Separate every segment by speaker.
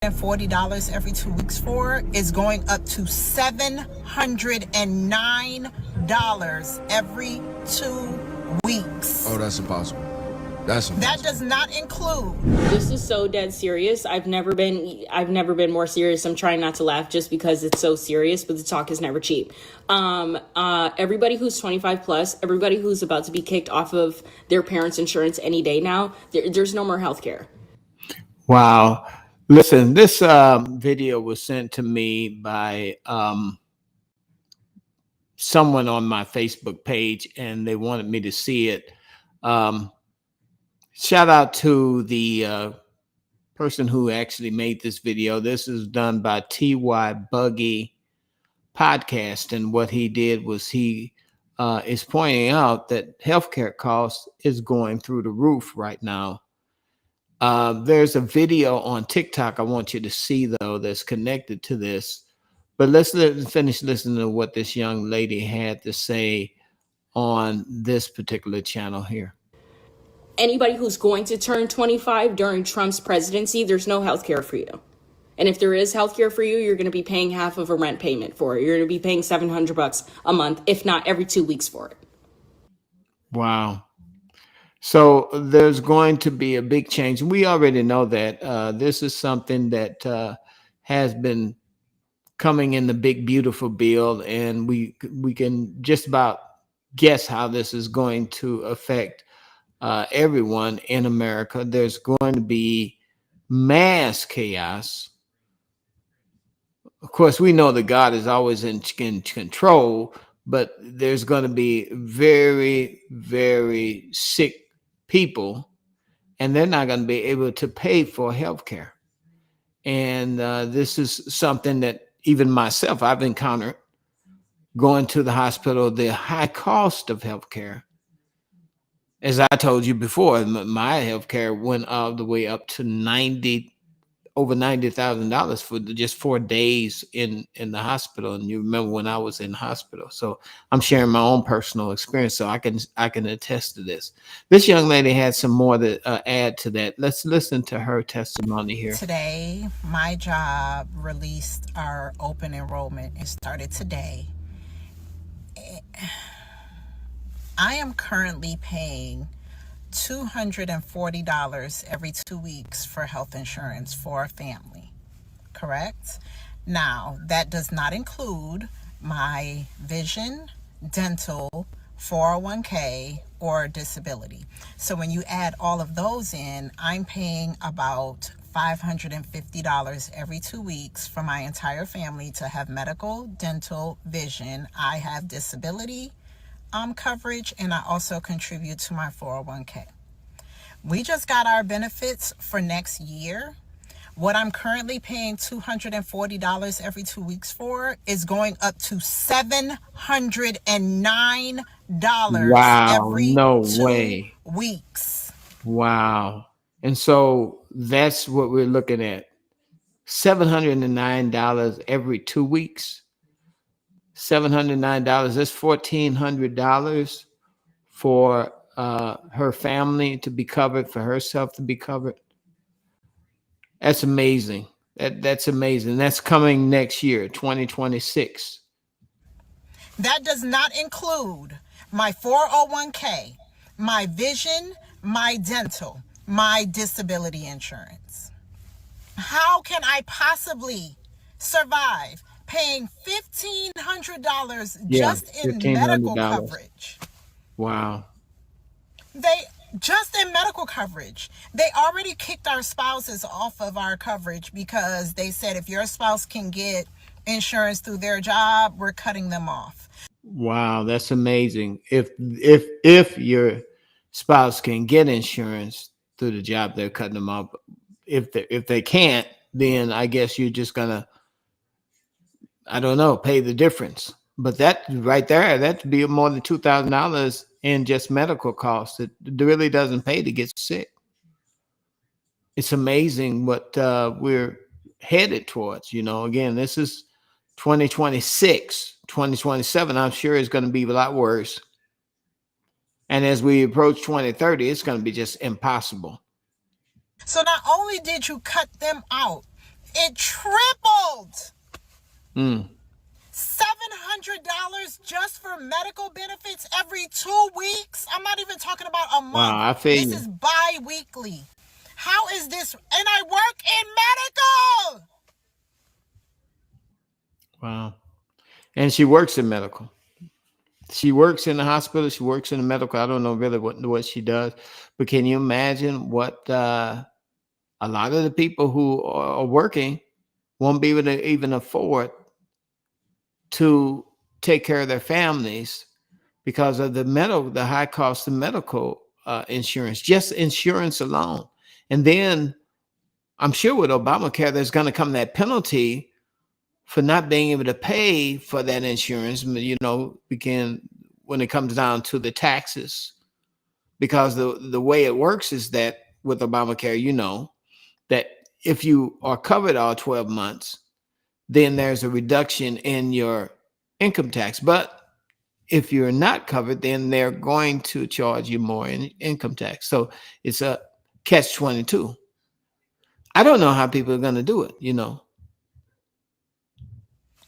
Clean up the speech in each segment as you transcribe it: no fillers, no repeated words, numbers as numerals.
Speaker 1: $40 every 2 weeks for is going up to $709 every 2 weeks.
Speaker 2: Oh, that's impossible.
Speaker 1: That does not include.
Speaker 3: This is so dead serious. I've never been more serious. I'm trying not to laugh just because it's so serious, but the talk is never cheap. Everybody who's 25 plus, everybody who's about to be kicked off of their parents' insurance any day now, there's no more healthcare.
Speaker 4: Wow. Listen, this video was sent to me by someone on my Facebook page, and they wanted me to see it. Shout out to the person who actually made this video. This is done by T.Y. Buggy Podcast, and what he did was he is pointing out that healthcare costs is going through the roof right now. There's a video on TikTok I want you to see, though, that's connected to this. But let's finish listening to what this young lady had to say on this particular channel here.
Speaker 3: Anybody who's going to turn 25 during Trump's presidency, there's no healthcare for you. And if there is healthcare for you, you're going to be paying half of a rent payment for it. You're going to be paying $700 a month, if not every 2 weeks for it.
Speaker 4: Wow. So there's going to be a big change. We already know that this is something that has been coming in the big, beautiful bill. And we can just about guess how this is going to affect everyone in America. There's going to be mass chaos. Of course, we know that God is always in control, but there's going to be very, very sick people, and they're not going to be able to pay for health care. And this is something that even myself, I've encountered going to the hospital, the high cost of health care. As I told you before, my health care went all the way up to over $90,000 for just 4 days in the hospital. And you remember when I was in hospital. So I'm sharing my own personal experience, so I can attest to this. This young lady had some more to add to that. Let's listen to her testimony here.
Speaker 1: Today, my job released our open enrollment. It started today. I am currently paying $240 every 2 weeks for health insurance for a family, correct? Now, that does not include my vision, dental, 401k, or disability. So when you add all of those in, I'm paying about $550 every 2 weeks for my entire family to have medical, dental, vision. I have disability coverage, and I also contribute to my 401k. We just got our benefits for next year. What I'm currently paying $240 every 2 weeks for is going up to $709 every 2 weeks.
Speaker 4: Wow. And so that's what we're looking at. $709 every 2 weeks. $709, that's $1,400 for her family to be covered, for herself to be covered. That's amazing. That's amazing. That's coming next year, 2026.
Speaker 1: That does not include my 401k, my vision, my dental, my disability insurance. How can I possibly survive paying $1,500 just in medical coverage?
Speaker 4: Wow.
Speaker 1: Just in medical coverage. They already kicked our spouses off of our coverage because they said if your spouse can get insurance through their job, we're cutting them off.
Speaker 4: Wow, that's amazing. If your spouse can get insurance through the job, they're cutting them off. If they can't, then I guess you're just gonna, I don't know, pay the difference. But that right there, that'd be more than $2,000 in just medical costs. It really doesn't pay to get sick. It's amazing what we're headed towards. You know, again, this is 2026, 2027. I'm sure it's going to be a lot worse. And as we approach 2030, it's going to be just impossible.
Speaker 1: So not only did you cut them out, It tripled.
Speaker 4: Mm.
Speaker 1: $700 just for medical benefits every 2 weeks. I'm not even talking about a month.
Speaker 4: Wow, I feel
Speaker 1: This
Speaker 4: you.
Speaker 1: is bi-weekly. How is this? And I work in medical.
Speaker 4: Wow. And she works in medical. She works in the hospital. She works in the medical. I don't know really what she does, but can you imagine what a lot of the people who are working won't be able to even afford to take care of their families because of the high cost of medical insurance, just insurance alone. And then I'm sure with Obamacare, there's going to come that penalty for not being able to pay for that insurance, when it comes down to the taxes, because the way it works is that with Obamacare, that if you are covered all 12 months, then there's a reduction in your income tax. But if you're not covered, then they're going to charge you more in income tax. So it's a catch-22. I don't know how people are going to do it,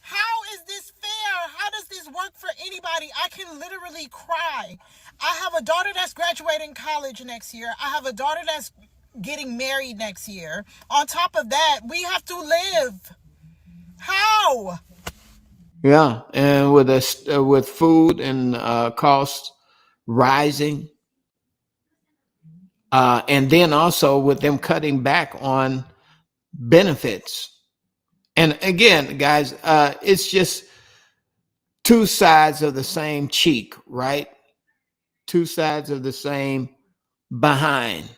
Speaker 1: How is this fair? How does this work for anybody? I can literally cry. I have a daughter that's graduating college next year. I have a daughter that's getting married next year. On top of that, we have to live. How?
Speaker 4: Yeah, and with food and costs rising, and then also with them cutting back on benefits. And again, guys, it's just two sides of the same cheek, right? Two sides of the same behind.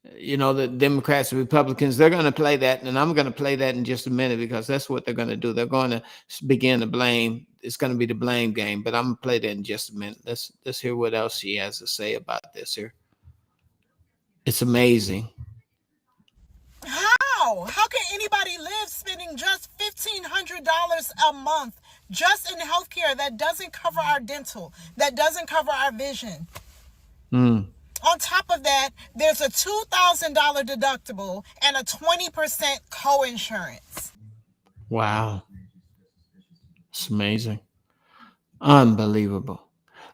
Speaker 4: The Democrats and Republicans, they're going to play that, and I'm going to play that in just a minute because that's what they're going to do. They're going to begin to blame. It's going to be the blame game, but I'm going to play that in just a minute. Let's hear what else she has to say about this here. It's amazing.
Speaker 1: How can anybody live spending just $1,500 a month just in healthcare that doesn't cover our dental, that doesn't cover our vision? On top of that, there's a $2,000 deductible and a 20% co-insurance.
Speaker 4: Wow. It's amazing. Unbelievable.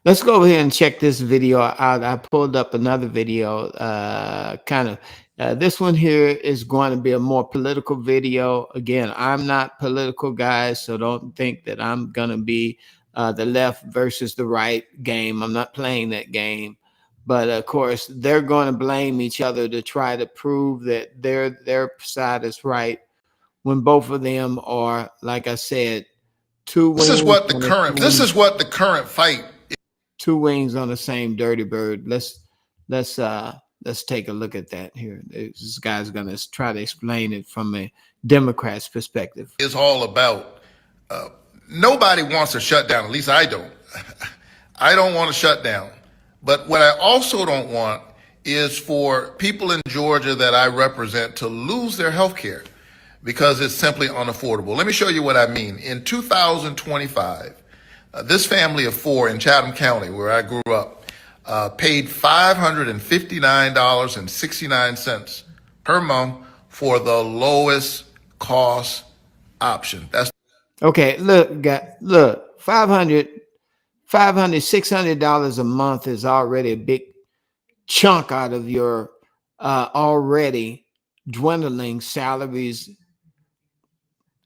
Speaker 4: Let's go over here and check this video out. I pulled up another video, this one here is going to be a more political video. Again, I'm not political, guys, so don't think that I'm going to be the left versus the right game. I'm not playing that game. But of course, they're going to blame each other to try to prove that their side is right when both of them are, like I said,
Speaker 2: This is what the current fight.
Speaker 4: Two wings on the same dirty bird. Let's take a look at that here. This guy's going to try to explain it from a Democrat's perspective.
Speaker 2: Is all about. Nobody wants a shutdown. At least I don't. I don't want a shutdown. But what I also don't want is for people in Georgia that I represent to lose their health care because it's simply unaffordable. Let me show you what I mean. In 2025, this family of four in Chatham County, where I grew up, paid $559.69 per month for the lowest cost option. That's
Speaker 4: okay. Look, $500, $600 a month is already a big chunk out of your already dwindling salaries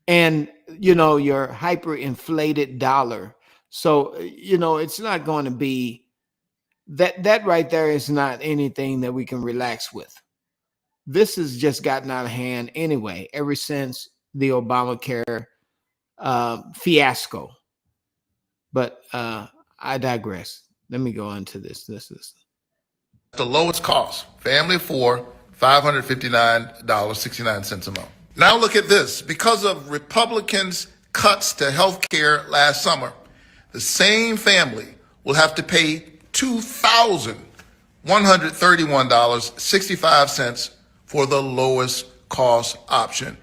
Speaker 4: and your hyperinflated dollar. So it's not going to be that right there is not anything that we can relax with. This has just gotten out of hand anyway, ever since the Obamacare fiasco. But I digress. Let me go into this. This is
Speaker 2: the lowest cost. Family of four, $559.69 a month. Now look at this. Because of Republicans' cuts to health care last summer, the same family will have to pay $2,131.65 for the lowest cost option.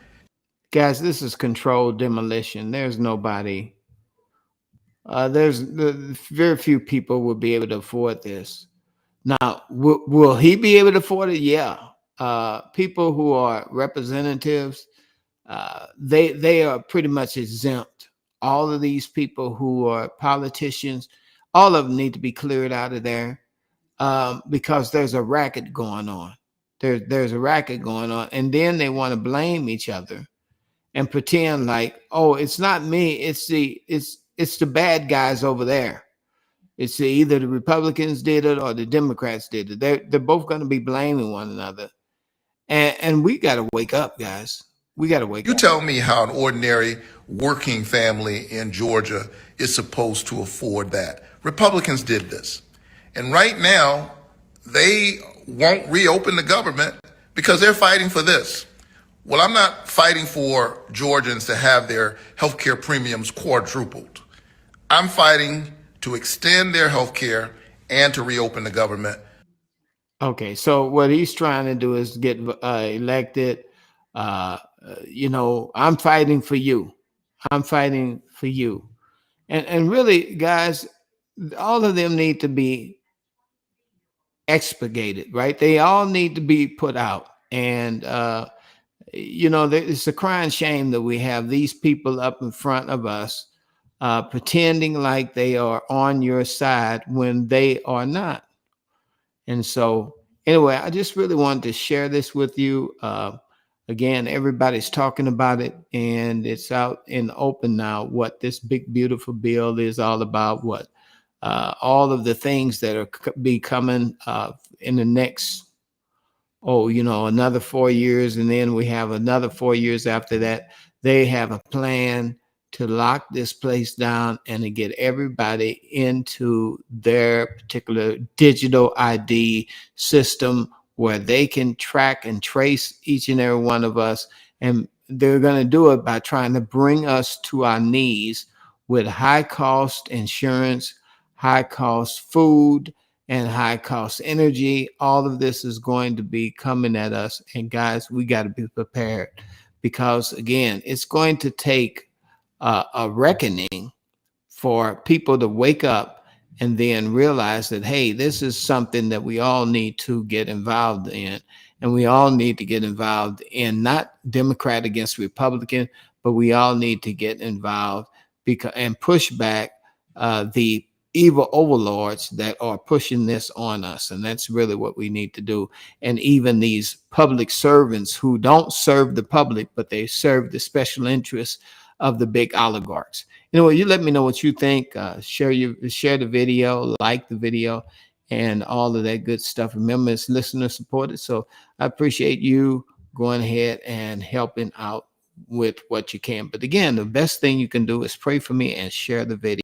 Speaker 4: Guys, this is controlled demolition. There's nobody. There's very few people will be able to afford this. Now, will he be able to afford it? Yeah. people who are representatives, they are pretty much exempt. All of these people who are politicians, all of them need to be cleared out of there, because there's a racket going on. There's a racket going on, and then they want to blame each other and pretend like, oh, it's not me, it's the bad guys over there. It's either the Republicans did it or the Democrats did it. They're both going to be blaming one another, and we got to wake up, guys. We got to wake
Speaker 2: You
Speaker 4: up.
Speaker 2: tell me how an ordinary working family in Georgia is supposed to afford that. Republicans did this. And right now, they won't reopen the government because they're fighting for this. Well, I'm not fighting for Georgians to have their health care premiums quadrupled. I'm fighting to extend their health care and to reopen the government.
Speaker 4: Okay, so what he's trying to do is get elected. I'm fighting for you. I'm fighting for you. And really, guys, all of them need to be expurgated, right? They all need to be put out. And, it's a crying shame that we have these people up in front of us pretending like they are on your side when they are not. And so, anyway, I just really wanted to share this with you. Again, everybody's talking about it, and it's out in the open now what this big, beautiful bill is all about, what all of the things that are be coming in the next, another 4 years. And then we have another 4 years after that. They have a plan to lock this place down and to get everybody into their particular digital ID system where they can track and trace each and every one of us. And they're going to do it by trying to bring us to our knees with high cost insurance, high cost food, and high cost energy. All of this is going to be coming at us. And guys, we got to be prepared, because again, it's going to take a reckoning for people to wake up and then realize that, hey, this is something that we all need to get involved in. And we all need to get involved in, not Democrat against Republican, but we all need to get involved and push back the evil overlords that are pushing this on us. And that's really what we need to do. And even these public servants who don't serve the public, but they serve the special interests of the big oligarchs. You let me know what you think. Share the video, like the video, and all of that good stuff. Remember, it's listener supported. So I appreciate you going ahead and helping out with what you can. But again, the best thing you can do is pray for me and share the video.